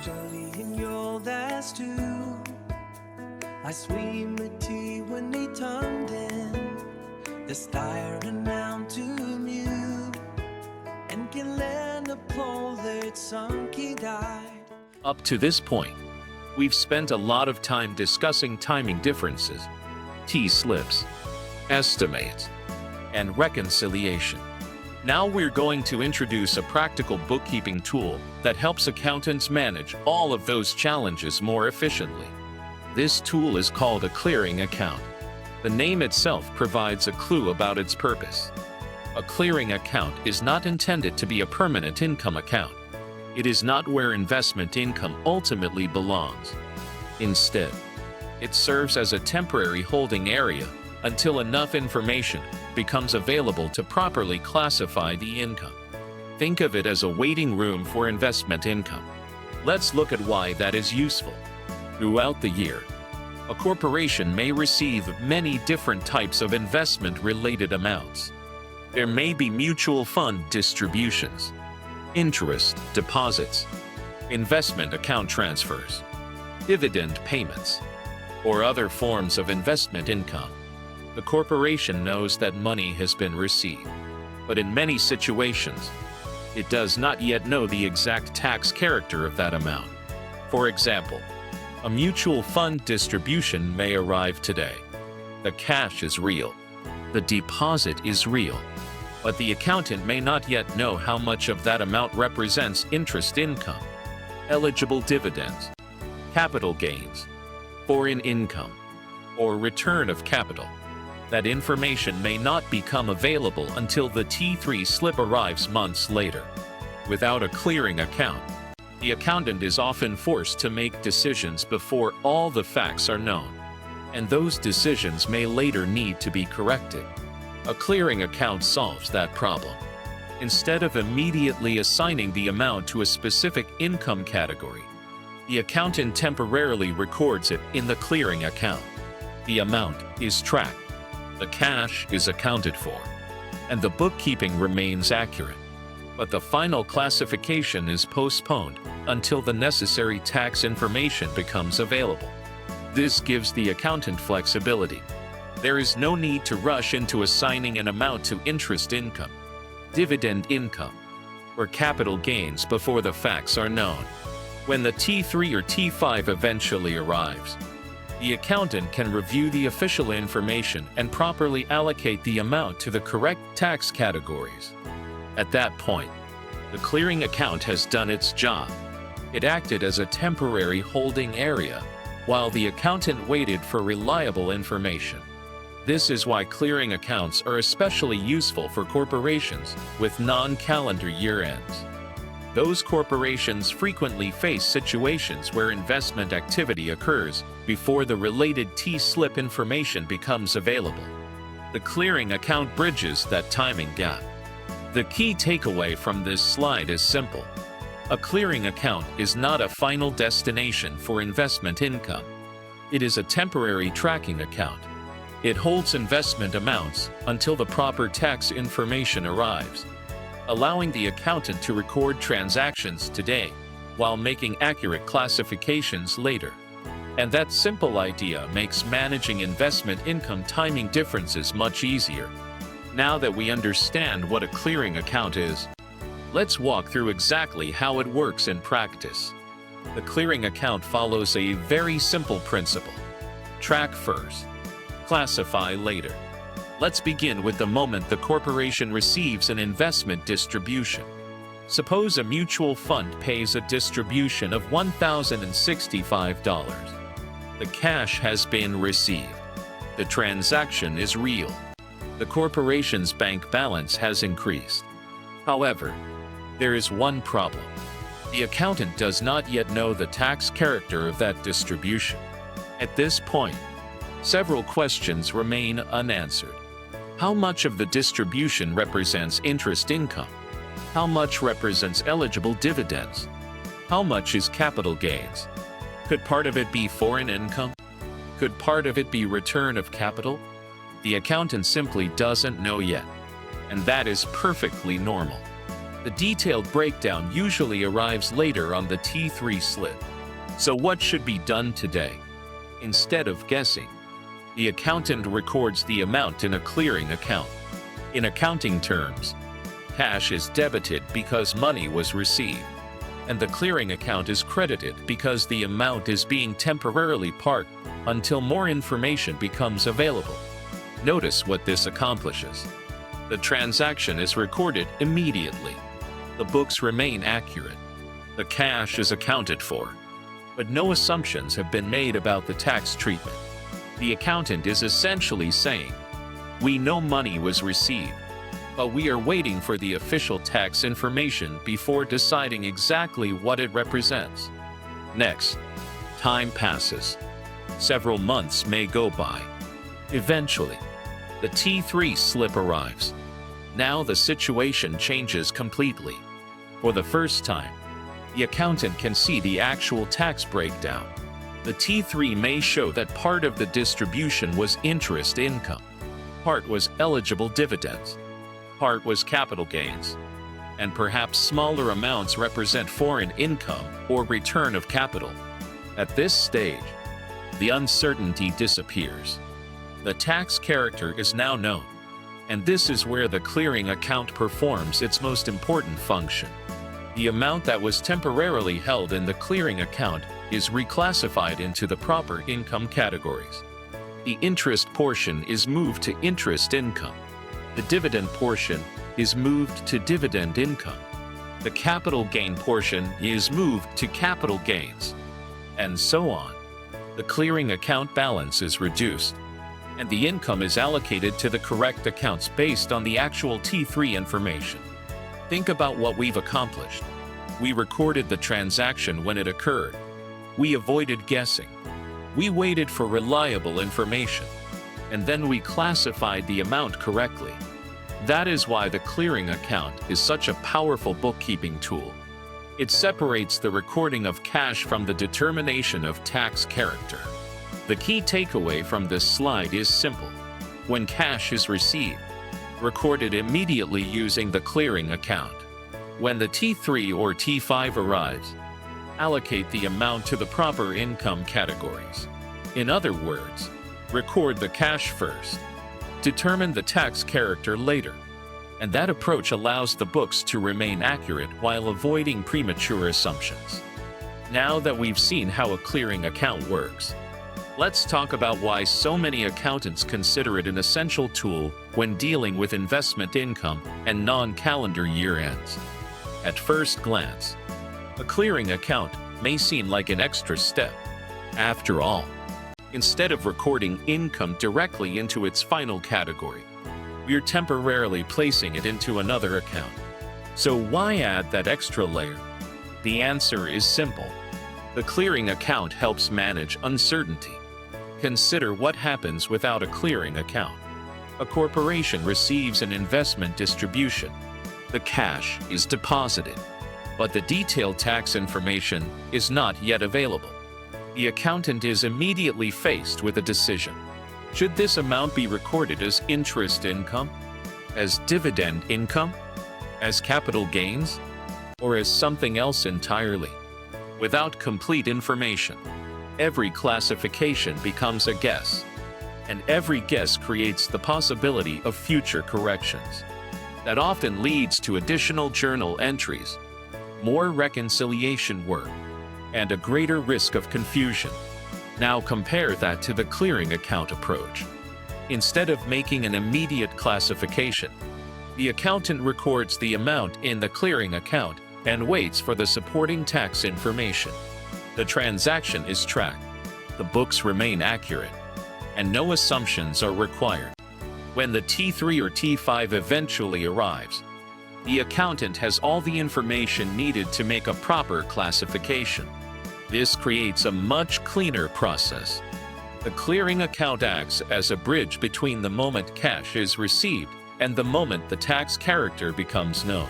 studying your last two. I swim med when they turned in. The staring down to mute. And can learn the pole that sunk he died. Up to this point, we've spent a lot of time discussing timing differences, T-slips, estimates, and reconciliation. Now we're going to introduce a practical bookkeeping tool that helps accountants manage all of those challenges more efficiently. This tool is called a clearing account. The name itself provides a clue about its purpose. A clearing account is not intended to be a permanent income account. It is not where investment income ultimately belongs. Instead, it serves as a temporary holding area until enough information becomes available to properly classify the income. Think of it as a waiting room for investment income. Let's look at why that is useful. Throughout the year, a corporation may receive many different types of investment-related amounts. There may be mutual fund distributions, interest deposits, investment account transfers, dividend payments, or other forms of investment income. The corporation knows that money has been received, but in many situations, it does not yet know the exact tax character of that amount. For example, a mutual fund distribution may arrive today. The cash is real. The deposit is real. But the accountant may not yet know how much of that amount represents interest income, eligible dividends, capital gains, foreign income, or return of capital. That information may not become available until the T3 slip arrives months later. Without a clearing account, the accountant is often forced to make decisions before all the facts are known, and those decisions may later need to be corrected. A clearing account solves that problem. Instead of immediately assigning the amount to a specific income category, the accountant temporarily records it in the clearing account. The amount is tracked, the cash is accounted for, and the bookkeeping remains accurate. But the final classification is postponed until the necessary tax information becomes available. This gives the accountant flexibility. There is no need to rush into assigning an amount to interest income, dividend income, or capital gains before the facts are known. When the T3 or T5 eventually arrives, the accountant can review the official information and properly allocate the amount to the correct tax categories. At that point, the clearing account has done its job. It acted as a temporary holding area while the accountant waited for reliable information. This is why clearing accounts are especially useful for corporations with non-calendar year ends. Those corporations frequently face situations where investment activity occurs before the related T-slip information becomes available. The clearing account bridges that timing gap. The key takeaway from this slide is simple. A clearing account is not a final destination for investment income. It is a temporary tracking account. It holds investment amounts until the proper tax information arrives, allowing the accountant to record transactions today while making accurate classifications later. And that simple idea makes managing investment income timing differences much easier. Now that we understand what a clearing account is, let's walk through exactly how it works in practice. The clearing account follows a very simple principle. Track first, classify later. Let's begin with the moment the corporation receives an investment distribution. Suppose a mutual fund pays a distribution of $1,065. The cash has been received. The transaction is real. The corporation's bank balance has increased. However, there is one problem. The accountant does not yet know the tax character of that distribution. At this point, several questions remain unanswered. How much of the distribution represents interest income? How much represents eligible dividends? How much is capital gains? Could part of it be foreign income? Could part of it be return of capital? The accountant simply doesn't know yet, and that is perfectly normal. The detailed breakdown usually arrives later on the T3 slip. So what should be done today? Instead of guessing, the accountant records the amount in a clearing account. In accounting terms, cash is debited because money was received, and the clearing account is credited because the amount is being temporarily parked until more information becomes available. Notice what this accomplishes. The transaction is recorded immediately. The books remain accurate. The cash is accounted for, but no assumptions have been made about the tax treatment. The accountant is essentially saying, we know money was received, but we are waiting for the official tax information before deciding exactly what it represents. Next, time passes. Several months may go by. Eventually, the T3 slip arrives. Now the situation changes completely. For the first time, the accountant can see the actual tax breakdown. The T3 may show that part of the distribution was interest income, part was eligible dividends, part was capital gains, and perhaps smaller amounts represent foreign income or return of capital. At this stage, the uncertainty disappears. The tax character is now known, and this is where the clearing account performs its most important function. The amount that was temporarily held in the clearing account is reclassified into the proper income categories. The interest portion is moved to interest income. The dividend portion is moved to dividend income. The capital gain portion is moved to capital gains, and so on. The clearing account balance is reduced, and the income is allocated to the correct accounts based on the actual T3 information. Think about what we've accomplished. We recorded the transaction when it occurred. We avoided guessing. We waited for reliable information, and then we classified the amount correctly. That is why the clearing account is such a powerful bookkeeping tool. It separates the recording of cash from the determination of tax character. The key takeaway from this slide is simple. When cash is received, record it immediately using the clearing account. When the T3 or T5 arrives, allocate the amount to the proper income categories. In other words, record the cash first, determine the tax character later, and that approach allows the books to remain accurate while avoiding premature assumptions. Now that we've seen how a clearing account works, let's talk about why so many accountants consider it an essential tool when dealing with investment income and non-calendar year ends. At first glance, a clearing account may seem like an extra step. After all, instead of recording income directly into its final category, we're temporarily placing it into another account. So why add that extra layer? The answer is simple. The clearing account helps manage uncertainty. Consider what happens without a clearing account. A corporation receives an investment distribution. The cash is deposited, but the detailed tax information is not yet available. The accountant is immediately faced with a decision. Should this amount be recorded as interest income, as dividend income, as capital gains, or as something else entirely? Without complete information, every classification becomes a guess, and every guess creates the possibility of future corrections. That often leads to additional journal entries, more reconciliation work, and a greater risk of confusion. Now compare that to the clearing account approach. Instead of making an immediate classification, the accountant records the amount in the clearing account and waits for the supporting tax information. The transaction is tracked, the books remain accurate, and no assumptions are required. When the T3 or T5 eventually arrives, the accountant has all the information needed to make a proper classification. This creates a much cleaner process. The clearing account acts as a bridge between the moment cash is received and the moment the tax character becomes known.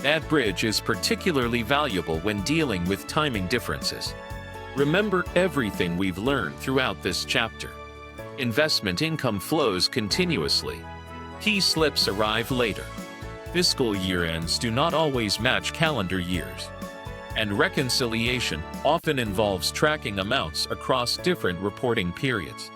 That bridge is particularly valuable when dealing with timing differences. Remember everything we've learned throughout this chapter. Investment income flows continuously. T-slips arrive later. Fiscal year ends do not always match calendar years, and reconciliation often involves tracking amounts across different reporting periods.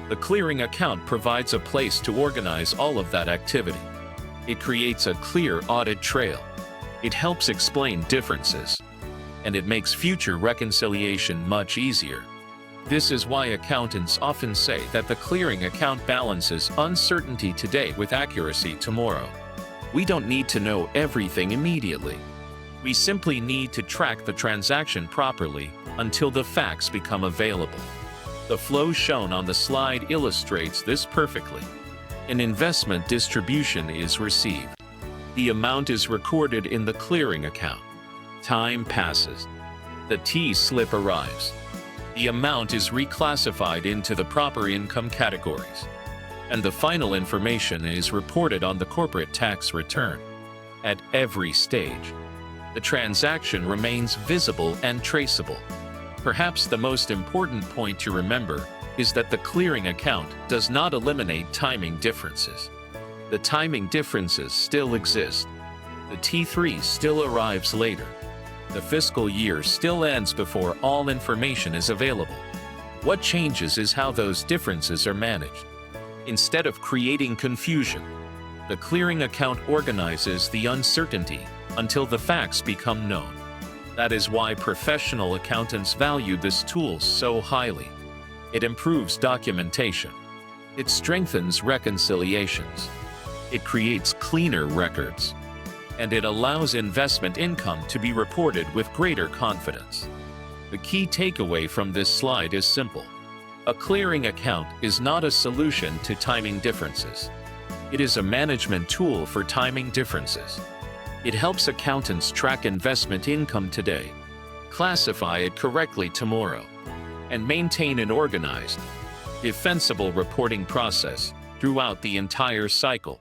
The clearing account provides a place to organize all of that activity. It creates a clear audit trail. It helps explain differences, and it makes future reconciliation much easier. This is why accountants often say that the clearing account balances uncertainty today with accuracy tomorrow. We don't need to know everything immediately. We simply need to track the transaction properly until the facts become available. The flow shown on the slide illustrates this perfectly. An investment distribution is received. The amount is recorded in the clearing account. Time passes. The T-slip arrives. The amount is reclassified into the proper income categories, and the final information is reported on the corporate tax return. At every stage, the transaction remains visible and traceable. Perhaps the most important point to remember is that the clearing account does not eliminate timing differences. The timing differences still exist. The T3 still arrives later. The fiscal year still ends before all information is available. What changes is how those differences are managed. Instead of creating confusion, the clearing account organizes the uncertainty until the facts become known. That is why professional accountants value this tool so highly. It improves documentation. It strengthens reconciliations. It creates cleaner records. And it allows investment income to be reported with greater confidence. The key takeaway from this slide is simple. A clearing account is not a solution to timing differences. It is a management tool for timing differences. It helps accountants track investment income today, classify it correctly tomorrow, and maintain an organized, defensible reporting process throughout the entire cycle.